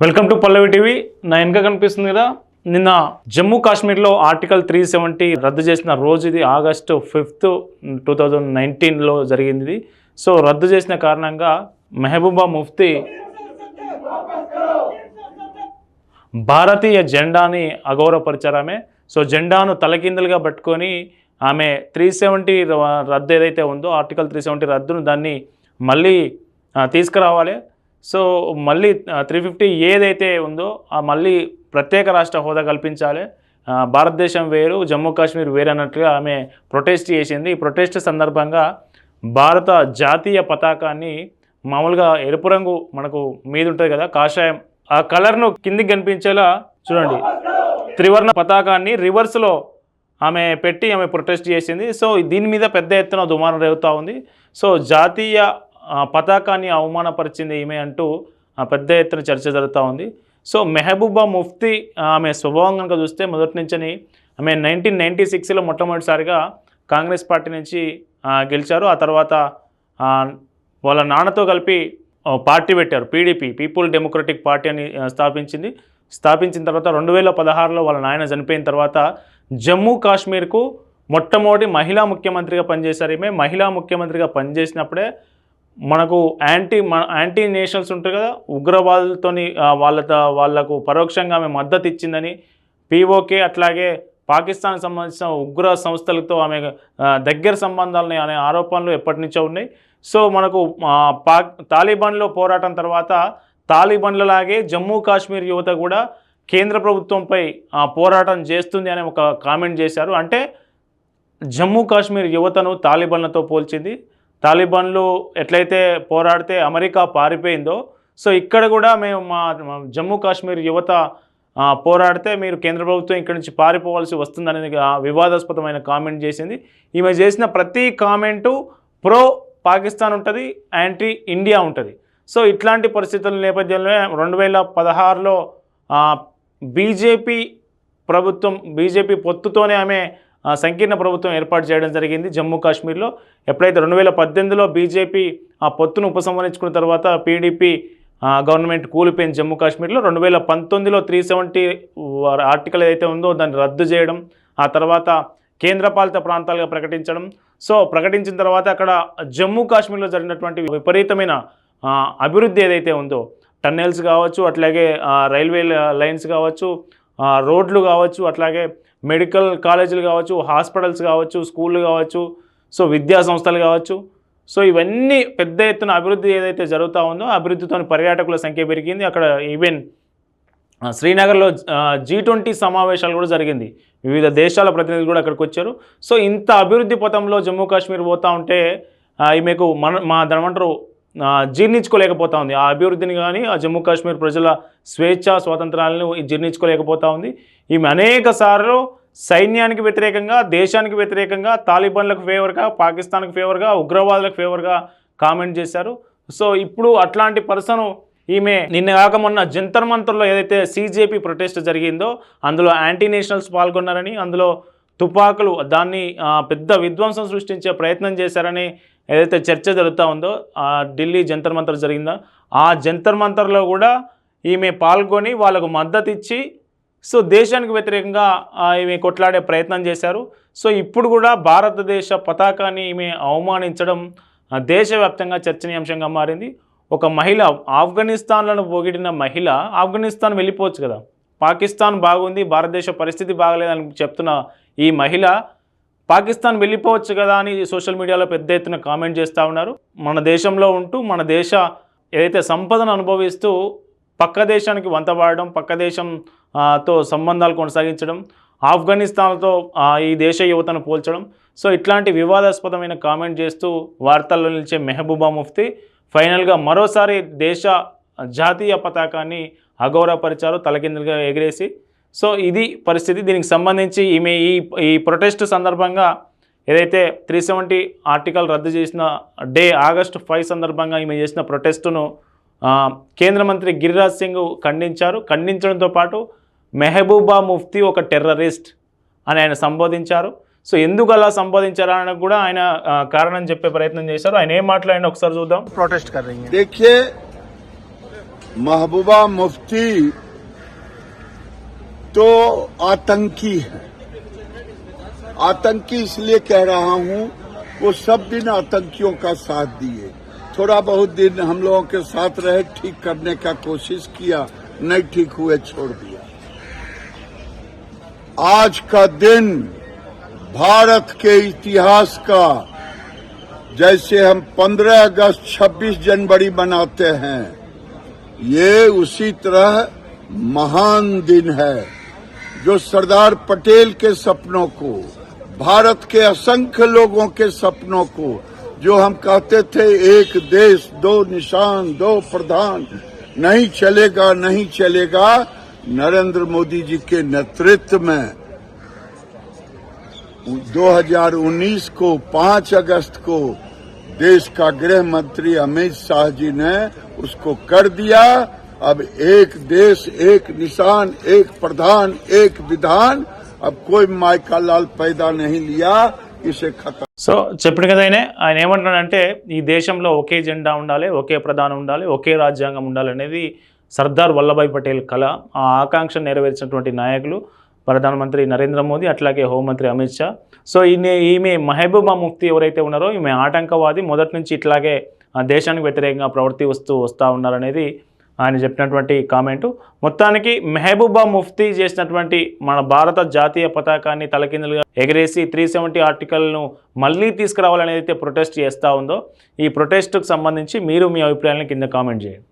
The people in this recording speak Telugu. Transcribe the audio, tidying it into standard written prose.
Welcome to Pallavi TV. నా వెనక కనిపిస్తుంది కదా, నిన్న జమ్మూ కాశ్మీర్లో ఆర్టికల్ 370 రద్దు చేసిన రోజు ఇది. ఆగస్టు 5, 2019లో జరిగింది ఇది. సో రద్దు చేసిన కారణంగా మెహబూబా ముఫ్తీ భారతీయ జెండాని అగౌరవపరిచారు. సో జెండాను తలకిందులుగా పట్టుకొని ఆమె 370 రద్దు ఏదైతే ఉందో, ఆర్టికల్ 370 రద్దును దాన్ని మళ్ళీ తీసుకురావాలి. సో మళ్ళీ 350 ఏదైతే ఉందో మళ్ళీ ప్రత్యేక రాష్ట్ర హోదా కల్పించాలి, భారతదేశం వేరు జమ్మూ కాశ్మీర్ వేరు అన్నట్లుగా ఆమె ప్రొటెస్ట్ చేసింది. ఈ ప్రొటెస్ట్ సందర్భంగా భారత జాతీయ పతాకాన్ని మామూలుగా ఎరుపు రంగు మనకు మీద ఉంటుంది కదా, కాషాయం, ఆ కలర్ను కిందికి కనిపించేలా చూడండి, త్రివర్ణ పతాకాన్ని రివర్స్లో ఆమె పెట్టి ఆమె ప్రొటెస్ట్ చేసింది. సో దీని మీద పెద్ద ఎత్తున దుమారం రేగుతూ ఉంది. సో జాతీయ పతాకాన్ని అవమానపరిచింది ఈమె అంటూ పెద్ద ఎత్తున చర్చ జరుగుతూ ఉంది. సో మెహబూబా ముఫ్తీ ఆమె స్వభావం కనుక చూస్తే మొదటి నుంచి ఆమె 1996లో మొట్టమొదటిసారిగా కాంగ్రెస్ పార్టీ నుంచి గెలిచారు. ఆ తర్వాత వాళ్ళ నాన్నతో కలిపి పార్టీ పెట్టారు, పీడీపీ, పీపుల్ డెమోక్రటిక్ పార్టీ అని స్థాపించిన తర్వాత 2016లో వాళ్ళ నాయన చనిపోయిన తర్వాత జమ్మూ కాశ్మీర్కు మొట్టమొదటి మహిళా ముఖ్యమంత్రిగా పనిచేశారు. ఈమె మహిళా ముఖ్యమంత్రిగా పనిచేసినప్పుడే మనకు యాంటీ నేషనల్స్ ఉంటారు కదా, ఉగ్రవాదులతోని వాళ్లకు పరోక్షంగా ఆమె మద్దతు ఇచ్చిందని, పీఓకే అట్లాగే పాకిస్తాన్కి సంబంధించిన ఉగ్ర సంస్థలతో ఆమె దగ్గర సంబంధాలని అనే ఆరోపణలు ఎప్పటి నుంచో ఉన్నాయి. సో మనకు తాలిబాన్లో పోరాటం తర్వాత తాలిబాన్లలాగే జమ్మూ కాశ్మీర్ యువత కూడా కేంద్ర ప్రభుత్వంపై పోరాటం చేస్తుంది అనే ఒక కామెంట్ చేశారు. అంటే జమ్మూ కాశ్మీర్ యువతను తాలిబాన్లతో పోల్చింది. తాలిబాన్లు ఎట్లయితే పోరాడితే అమెరికా పారిపోయిందో, సో ఇక్కడ కూడా మేము మా జమ్మూ కాశ్మీర్ యువత పోరాడితే మీరు కేంద్ర ప్రభుత్వం ఇక్కడి నుంచి పారిపోవాల్సి వస్తుందనేది వివాదాస్పదమైన కామెంట్ చేసింది. ఈమె చేసిన ప్రతి కామెంటు ప్రో పాకిస్తాన్ ఉంటుంది, యాంటీ ఇండియా ఉంటుంది. సో ఇట్లాంటి పరిస్థితుల నేపథ్యంలో 2016లో బీజేపీ పొత్తుతోనే ఆమె సంకీర్ణ ప్రభుత్వం ఏర్పాటు చేయడం జరిగింది జమ్మూ కాశ్మీర్లో. ఎప్పుడైతే 2018లో బీజేపీ ఆ పొత్తును ఉపసంహరించుకున్న తర్వాత పీడీపీ గవర్నమెంట్ కూలిపోయింది జమ్మూ కాశ్మీర్లో. 2019లో 370 ఆర్టికల్ ఏదైతే ఉందో దాన్ని రద్దు చేయడం, ఆ తర్వాత కేంద్రపాలిత ప్రాంతాలుగా ప్రకటించడం. సో ప్రకటించిన తర్వాత అక్కడ జమ్మూ కాశ్మీర్లో జరిగినటువంటి విపరీతమైన అభివృద్ధి ఏదైతే ఉందో, టన్నెల్స్ కావచ్చు, అట్లాగే రైల్వే లైన్స్ కావచ్చు, రోడ్లు కావచ్చు, అట్లాగే మెడికల్ కాలేజీలు కావచ్చు, హాస్పిటల్స్ కావచ్చు, స్కూళ్ళు కావచ్చు, సో విద్యా సంస్థలు కావచ్చు, సో ఇవన్నీ పెద్ద ఎత్తున అభివృద్ధి ఏదైతే జరుగుతూ ఉందో అభివృద్ధితో పర్యాటకుల సంఖ్య పెరిగింది. అక్కడ ఈవెన్ శ్రీనగర్లో G20 సమావేశాలు కూడా జరిగింది, వివిధ దేశాల ప్రతినిధులు కూడా అక్కడికి వచ్చారు. సో ఇంత అభివృద్ధి పథంలో జమ్మూ కాశ్మీర్ పోతూ ఉంటే ఈమెకు దానిమంటారు జీర్ణించుకోలేకపోతా ఉంది. ఆ అభివృద్ధిని కానీ ఆ జమ్మూ కాశ్మీర్ ప్రజల స్వేచ్ఛ స్వాతంత్రాలను జీర్ణించుకోలేకపోతా ఉంది. ఈమె అనేక సార్లు సైన్యానికి వ్యతిరేకంగా, దేశానికి వ్యతిరేకంగా, తాలిబాన్లకు ఫేవర్గా, పాకిస్తాన్కి ఫేవర్గా, ఉగ్రవాదులకు ఫేవర్గా కామెంట్ చేశారు. సో ఇప్పుడు అట్లాంటి పర్సన్ ఈమె నిన్న కాక మొన్న జంతర్ మంతర్లో ఏదైతే CJP ప్రొటెస్ట్ జరిగిందో అందులో యాంటీ నేషనల్స్ పాల్గొన్నారని, అందులో తుపాకులు దాన్ని పెద్ద విధ్వంసం సృష్టించే ప్రయత్నం చేశారని ఏదైతే చర్చ జరుగుతూ ఉందో, ఢిల్లీ జంతర్ మంతర్ జరిగిందో ఆ జంతర్ మంతర్లో కూడా ఈమె పాల్గొని వాళ్ళకు మద్దతు ఇచ్చి సో దేశానికి వ్యతిరేకంగా ఈమె కొట్లాడే ప్రయత్నం చేశారు. సో ఇప్పుడు కూడా భారతదేశ పతాకాన్ని ఈమె అవమానించడం దేశవ్యాప్తంగా చర్చనీయాంశంగా మారింది. ఒక మహిళ, ఆఫ్ఘనిస్తాన్లను పొగిడిన మహిళ ఆఫ్ఘనిస్తాన్ వెళ్ళిపోవచ్చు కదా, పాకిస్తాన్ బాగుంది, భారతదేశ పరిస్థితి బాగలేదని చెప్తున్న ఈ మహిళ పాకిస్తాన్ వెళ్ళిపోవచ్చు కదా అని సోషల్ మీడియాలో పెద్ద ఎత్తున కామెంట్ చేస్తూ ఉన్నారు. మన దేశంలో ఉంటూ మన దేశ ఏదైతే సంపదను అనుభవిస్తూ పక్క దేశానికి వంతబాడడం, పక్క దేశంతో సంబంధాలు కొనసాగించడం, ఆఫ్ఘనిస్తాన్తో ఈ దేశ యువతను పోల్చడం, సో ఇట్లాంటి వివాదాస్పదమైన కామెంట్ చేస్తూ వార్తల్లో నిలిచే మెహబూబా ముఫ్తీ ఫైనల్గా మరోసారి దేశ జాతీయ పతాకాన్ని అగౌరవపరిచారు తలకిందులుగా ఎగిరేసి. సో ఇది పరిస్థితి. దీనికి సంబంధించి ఈమె ఈ ప్రొటెస్ట్ సందర్భంగా ఏదైతే 370 ఆర్టికల్ రద్దు చేసిన ఆగస్టు 5 సందర్భంగా ఈమె చేసిన ప్రొటెస్టును కేంద్ర మంత్రి గిరిరాజ్ సింగ్ ఖండించడంతో పాటు మెహబూబా ముఫ్తీ ఒక టెర్రరిస్ట్ అని ఆయన సంబోధించారు. సో ఎందుకు అలా సంబోధించారని కూడా ఆయన కారణం చెప్పే ప్రయత్నం చేశారు. ఆయన ఏం మాట్లాడినా ఒకసారి చూద్దాం. प्रोटेस्ट कर रही हैं। देखिए, महबूबा मुफ्ती तो आतंकी है। आतंकी इसलिए कह रहा हूं, वो सब दिन आतंकियों का साथ दिए, थोड़ा बहुत दिन हम लोगों के साथ रहे, ठीक करने का कोशिश किया, नहीं ठीक हुए छोड़ दिया। आज का दिन भारत के इतिहास का, जैसे हम 15 अगस्त 26 जनवरी मनाते हैं, ये उसी तरह महान दिन है जो सरदार पटेल के सपनों को, भारत के असंख्य लोगों के सपनों को, जो हम कहते थे एक देश दो निशान दो प्रधान, नहीं चलेगा नहीं चलेगा, नरेंद्र मोदी जी के नेतृत्व में 2019 को 5 अगस्त को देश का गृह मंत्री अमित शाह जी ने उसको कर दिया। अब एक देश एक निशान एक प्रधान एक विधान, अब कोई माई का लाल पैदा नहीं लिया, इसे खत्म। సో చెప్పిన కదా ఆయన ఏమంటున్నాడంటే ఈ దేశంలో ఒకే జెండా ఉండాలి, ఒకే ప్రధానం ఉండాలి, ఒకే రాజ్యాంగం ఉండాలి అనేది సర్దార్ వల్లభాయ్ పటేల్ కళ. ఆ ఆకాంక్ష నెరవేర్చినటువంటి నాయకులు ప్రధానమంత్రి నరేంద్ర మోదీ, అట్లాగే హోంమంత్రి అమిత్ షా. సో ఈమె మెహబూబా ముఫ్తీ ఎవరైతే ఉన్నారో ఈమె ఆటంకవాది, మొదటి నుంచి ఇట్లాగే దేశానికి వ్యతిరేకంగా వస్తూ ఉన్నారనేది ఆయన చెప్పినటువంటి కామెంటు. మొత్తానికి మెహబూబా ముఫ్తీ చేసినటువంటి మన భారత జాతీయ పతాకాన్ని తలకిందులుగా ఎగరేసి 370 ఆర్టికల్ను మళ్ళీ తీసుకురావాలనేది అయితే ప్రొటెస్ట్ చేస్తూ ఉందో, ఈ ప్రొటెస్ట్కు సంబంధించి మీరు మీ అభిప్రాయాలను కింద కామెంట్ చేయండి.